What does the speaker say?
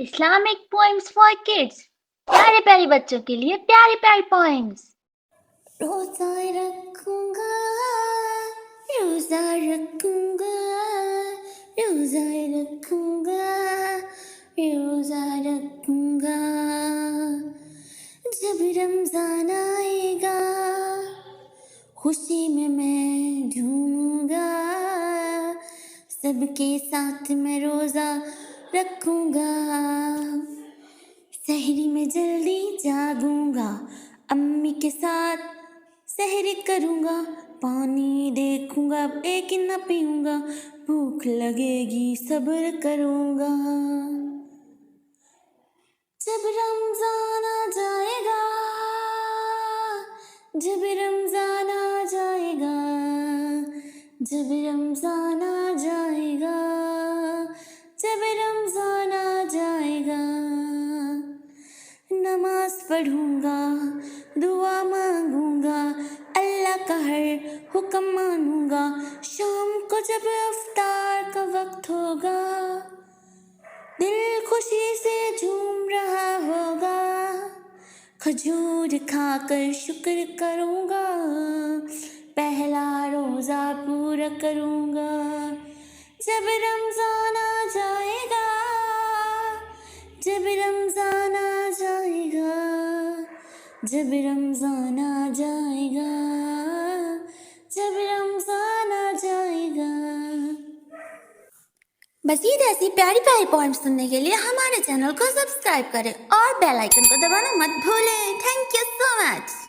Islamic poems for kids. प्यारे प्यारे बच्चों के लिए प्यारी प्यारी poems. रोजा रखूंगा, रोजा रखूंगा, रोजा रखूंगा, रोजा रखूंगा। जब रमजान आएगा खुशी में मैं झूमूंगा, सबके साथ मैं रोजा रखूंगा। सहरी में जल्दी जागूंगा, अम्मी के साथ सहरी करूंगा। पानी देखूंगा एक न पीऊंगा, भूख लगेगी सब्र करूंगा। जब रमजान आ जाएगा, जब रमजान आ जाएगा, जब रमजान आ जाएगा, जब रमजान आ जाएगा। नमाज पढ़ूंगा, दुआ मांगूंगा, अल्लाह का हर हुक्म मानूंगा। शाम को जब इफ्तार का वक्त होगा, दिल खुशी से झूम रहा होगा। खजूर खाकर शुक्र करूंगा, पहला रोजा पूरा करूंगा। जब रमजान आ जाएगा, जब रमजान आ जाएगा, जब रमजान आ जाएगा, जब रमजान आ जाएगा। मज़ीद ऐसी प्यारी प्यारी पॉइंट्स सुनने के लिए हमारे चैनल को सब्सक्राइब करें और बेल आइकन को दबाना मत भूलें। Thank you so much.